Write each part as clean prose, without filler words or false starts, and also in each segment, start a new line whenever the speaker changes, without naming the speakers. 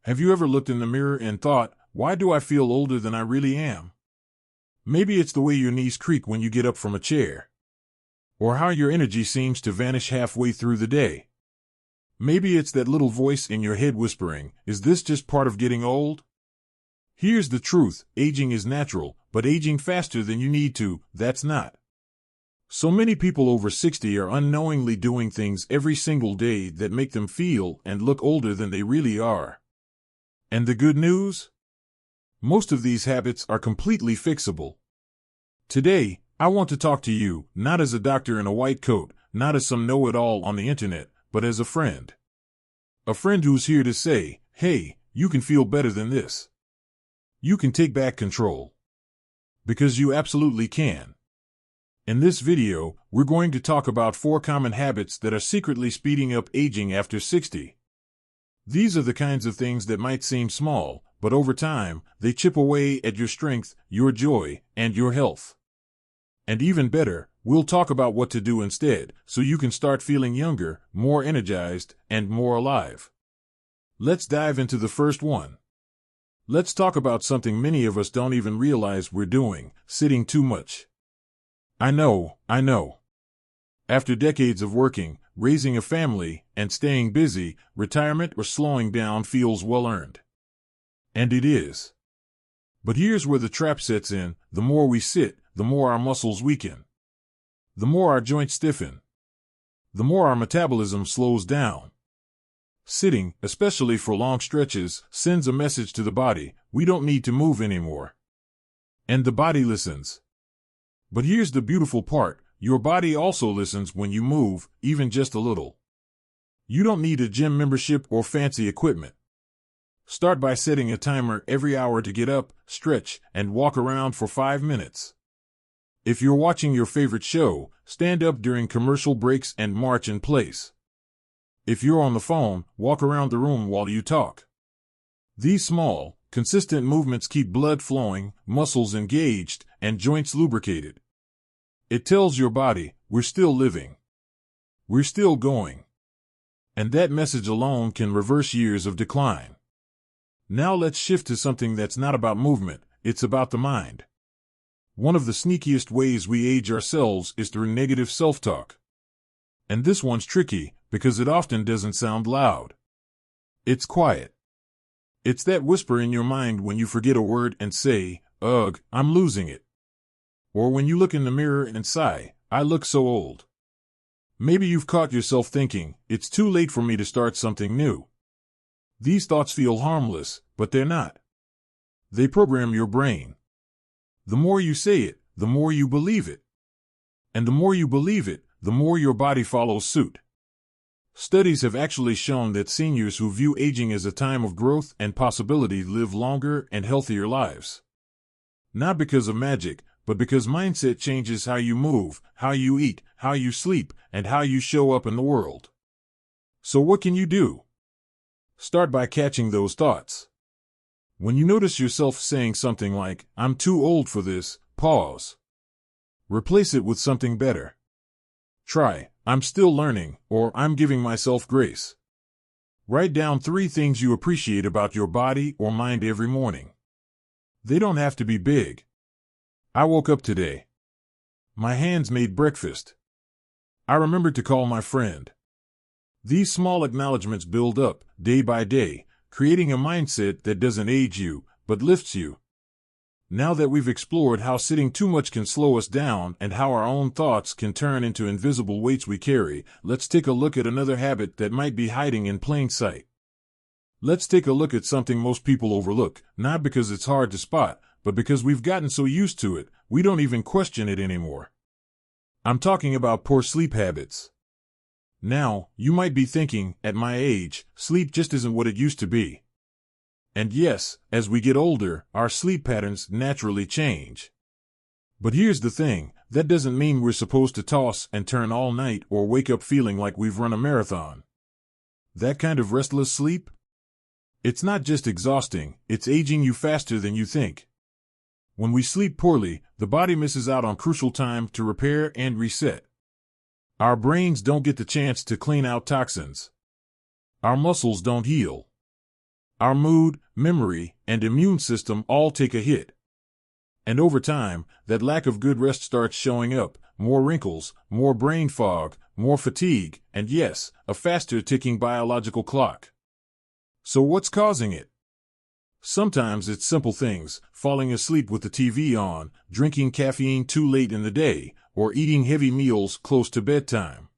Have you ever looked in the mirror and thought, why do I feel older than I really am? Maybe it's the way your knees creak when you get up from a chair. Or how your energy seems to vanish halfway through the day. Maybe it's that little voice in your head whispering, is this just part of getting old? Here's the truth, aging is natural, but aging faster than you need to, that's not. So many people over 60 are unknowingly doing things every single day that make them feel and look older than they really are. And the good news? Most of these habits are completely fixable. Today, I want to talk to you, not as a doctor in a white coat, not as some know-it-all on the internet, but as a friend. A friend who's here to say, hey, you can feel better than this. You can take back control. Because you absolutely can. In this video, we're going to talk about 4 common habits that are secretly speeding up aging after 60. These are the kinds of things that might seem small, but over time, they chip away at your strength, your joy, and your health. And even better, we'll talk about what to do instead, so you can start feeling younger, more energized, and more alive. Let's dive into the first one. Let's talk about something many of us don't even realize we're doing, sitting too much. I know. After decades of working, raising a family, and staying busy, retirement or slowing down feels well-earned. And it is. But here's where the trap sets in: the more we sit, the more our muscles weaken. The more our joints stiffen. The more our metabolism slows down. Sitting, especially for long stretches, sends a message to the body: we don't need to move anymore. And the body listens. But here's the beautiful part: your body also listens when you move, even just a little. You don't need a gym membership or fancy equipment. Start by setting a timer every hour to get up, stretch, and walk around for 5 minutes. If you're watching your favorite show, stand up during commercial breaks and march in place. If you're on the phone, walk around the room while you talk. These small, consistent movements keep blood flowing, muscles engaged, and joints lubricated. It tells your body, we're still living. We're still going. And that message alone can reverse years of decline. Now let's shift to something that's not about movement, it's about the mind. One of the sneakiest ways we age ourselves is through negative self-talk. And this one's tricky, because it often doesn't sound loud. It's quiet. It's that whisper in your mind when you forget a word and say, ugh, I'm losing it. Or when you look in the mirror and sigh, I look so old. Maybe you've caught yourself thinking, it's too late for me to start something new. These thoughts feel harmless, but they're not. They program your brain. The more you say it, the more you believe it. And the more you believe it, the more your body follows suit. Studies have actually shown that seniors who view aging as a time of growth and possibility live longer and healthier lives. Not because of magic, but because mindset changes how you move, how you eat, how you sleep, and how you show up in the world. So what can you do? Start by catching those thoughts. When you notice yourself saying something like, I'm too old for this, pause. Replace it with something better. Try, I'm still learning, or I'm giving myself grace. Write down 3 things you appreciate about your body or mind every morning. They don't have to be big. I woke up today. My hands made breakfast. I remembered to call my friend. These small acknowledgments build up, day by day, creating a mindset that doesn't age you, but lifts you. Now that we've explored how sitting too much can slow us down and how our own thoughts can turn into invisible weights we carry, let's take a look at another habit that might be hiding in plain sight. Let's take a look at something most people overlook, not because it's hard to spot, but because we've gotten so used to it, we don't even question it anymore. I'm talking about poor sleep habits. Now, you might be thinking, at my age, sleep just isn't what it used to be. And yes, as we get older, our sleep patterns naturally change. But here's the thing, that doesn't mean we're supposed to toss and turn all night or wake up feeling like we've run a marathon. That kind of restless sleep? It's not just exhausting, it's aging you faster than you think. When we sleep poorly, the body misses out on crucial time to repair and reset. Our brains don't get the chance to clean out toxins. Our muscles don't heal. Our mood, memory, and immune system all take a hit. And over time, that lack of good rest starts showing up: more wrinkles, more brain fog, more fatigue, and yes, a faster ticking biological clock. So what's causing it? Sometimes it's simple things: falling asleep with the TV on, drinking caffeine too late in the day, or eating heavy meals close to bedtime.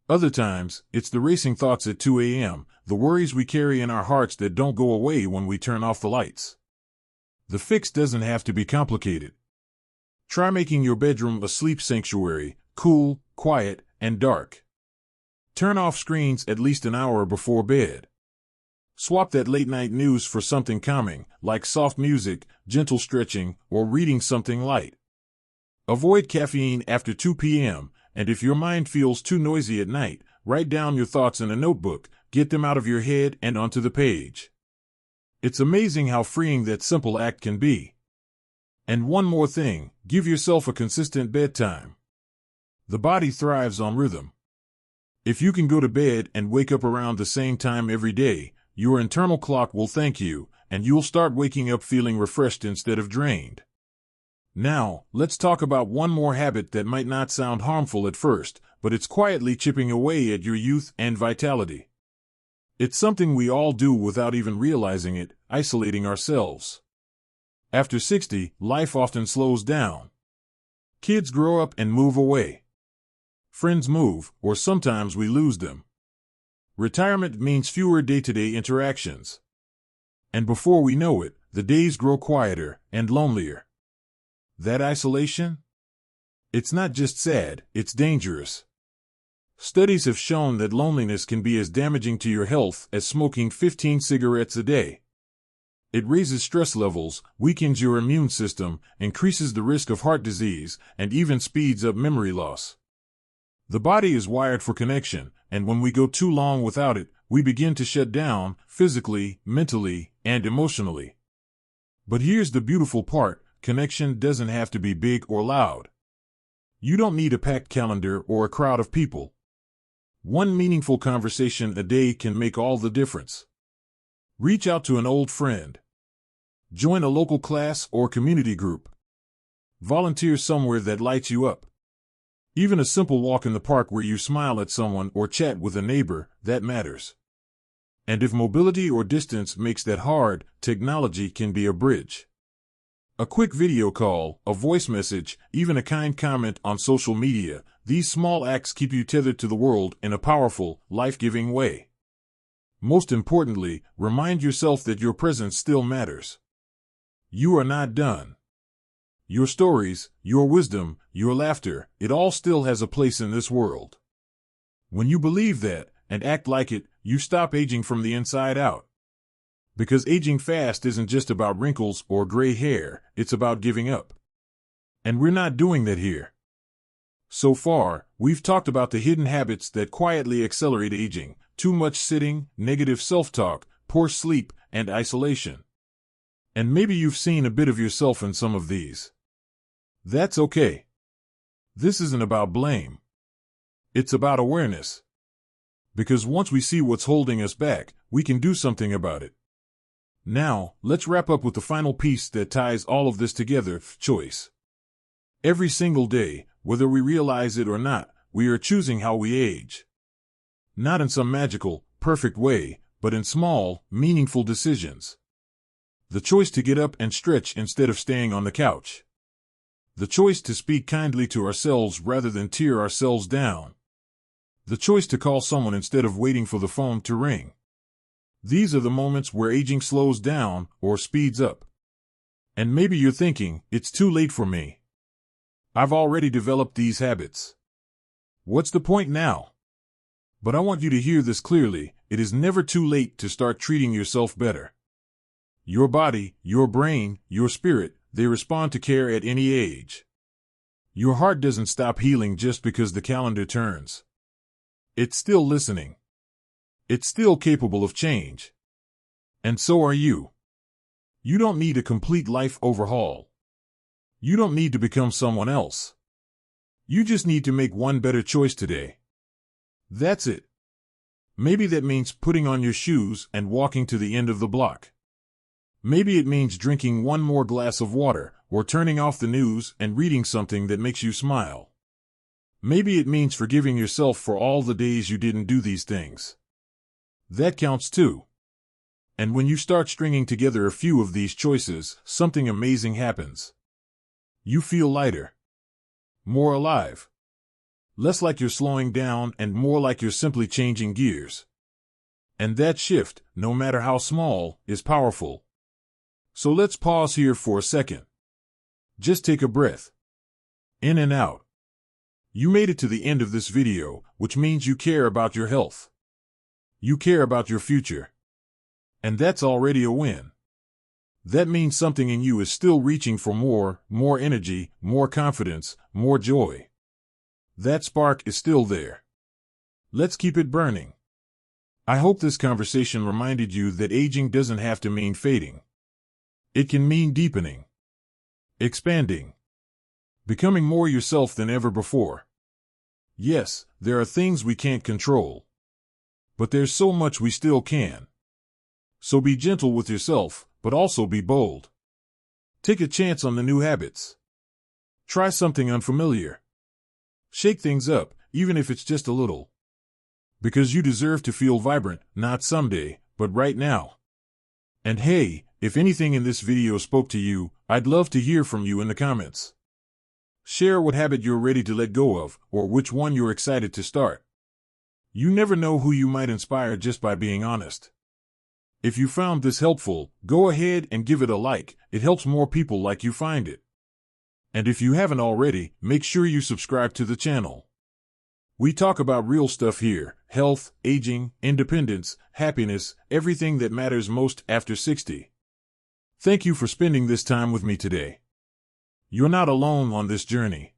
Other times, it's the racing thoughts at 2 a.m., the worries we carry in our hearts that don't go away when we turn off the lights. The fix doesn't have to be complicated. Try making your bedroom a sleep sanctuary: cool, quiet, and dark. Turn off screens at least an hour before bed. Swap that late-night news for something calming, like soft music, gentle stretching, or reading something light. Avoid caffeine after 2 p.m., and if your mind feels too noisy at night, write down your thoughts in a notebook, get them out of your head and onto the page. It's amazing how freeing that simple act can be. And one more thing: give yourself a consistent bedtime. The body thrives on rhythm. If you can go to bed and wake up around the same time every day, your internal clock will thank you, and you'll start waking up feeling refreshed instead of drained. Now, let's talk about one more habit that might not sound harmful at first, but it's quietly chipping away at your youth and vitality. It's something we all do without even realizing it: isolating ourselves. After 60, life often slows down. Kids grow up and move away. Friends move, or sometimes we lose them. Retirement means fewer day-to-day interactions. And before we know it, the days grow quieter and lonelier. That isolation? It's not just sad, it's dangerous. Studies have shown that loneliness can be as damaging to your health as smoking 15 cigarettes a day. It raises stress levels, weakens your immune system, increases the risk of heart disease, and even speeds up memory loss. The body is wired for connection, and when we go too long without it, we begin to shut down, physically, mentally, and emotionally. But here's the beautiful part: connection doesn't have to be big or loud. You don't need a packed calendar or a crowd of people. One meaningful conversation a day can make all the difference. Reach out to an old friend. Join a local class or community group. Volunteer somewhere that lights you up. Even a simple walk in the park where you smile at someone or chat with a neighbor, that matters. And if mobility or distance makes that hard, technology can be a bridge. A quick video call, a voice message, even a kind comment on social media, these small acts keep you tethered to the world in a powerful, life-giving way. Most importantly, remind yourself that your presence still matters. You are not done. Your stories, your wisdom, your laughter, it all still has a place in this world. When you believe that, and act like it, you stop aging from the inside out. Because aging fast isn't just about wrinkles or gray hair, it's about giving up. And we're not doing that here. So far, we've talked about the hidden habits that quietly accelerate aging: too much sitting, negative self-talk, poor sleep, and isolation. And maybe you've seen a bit of yourself in some of these. That's okay. This isn't about blame. It's about awareness. Because once we see what's holding us back, we can do something about it. Now, let's wrap up with the final piece that ties all of this together: choice. Every single day, whether we realize it or not, we are choosing how we age. Not in some magical, perfect way, but in small, meaningful decisions. The choice to get up and stretch instead of staying on the couch. The choice to speak kindly to ourselves rather than tear ourselves down. The choice to call someone instead of waiting for the phone to ring. These are the moments where aging slows down or speeds up. And maybe you're thinking, it's too late for me. I've already developed these habits. What's the point now? But I want you to hear this clearly: it is never too late to start treating yourself better. Your body, your brain, your spirit, they respond to care at any age. Your heart doesn't stop healing just because the calendar turns. It's still listening. It's still capable of change. And so are you. You don't need a complete life overhaul. You don't need to become someone else. You just need to make one better choice today. That's it. Maybe that means putting on your shoes and walking to the end of the block. Maybe it means drinking one more glass of water, or turning off the news and reading something that makes you smile. Maybe it means forgiving yourself for all the days you didn't do these things. That counts too. And when you start stringing together a few of these choices, something amazing happens. You feel lighter, more alive, less like you're slowing down and more like you're simply changing gears. And that shift, no matter how small, is powerful. So let's pause here for a second. Just take a breath. In and out. You made it to the end of this video, which means you care about your health. You care about your future. And that's already a win. That means something in you is still reaching for more energy, more confidence, more joy. That spark is still there. Let's keep it burning. I hope this conversation reminded you that aging doesn't have to mean fading. It can mean deepening, expanding, becoming more yourself than ever before. Yes, there are things we can't control, but there's so much we still can. So be gentle with yourself, but also be bold. Take a chance on the new habits. Try something unfamiliar. Shake things up, even if it's just a little. Because you deserve to feel vibrant, not someday, but right now. And hey, if anything in this video spoke to you, I'd love to hear from you in the comments. Share what habit you're ready to let go of, or which one you're excited to start. You never know who you might inspire just by being honest. If you found this helpful, go ahead and give it a like. It helps more people like you find it. And if you haven't already, make sure you subscribe to the channel. We talk about real stuff here: health, aging, independence, happiness, everything that matters most after 60. Thank you for spending this time with me today. You're not alone on this journey.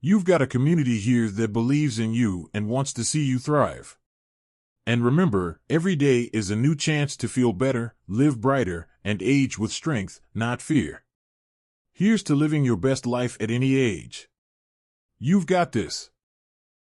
You've got a community here that believes in you and wants to see you thrive. And remember, every day is a new chance to feel better, live brighter, and age with strength, not fear. Here's to living your best life at any age. You've got this.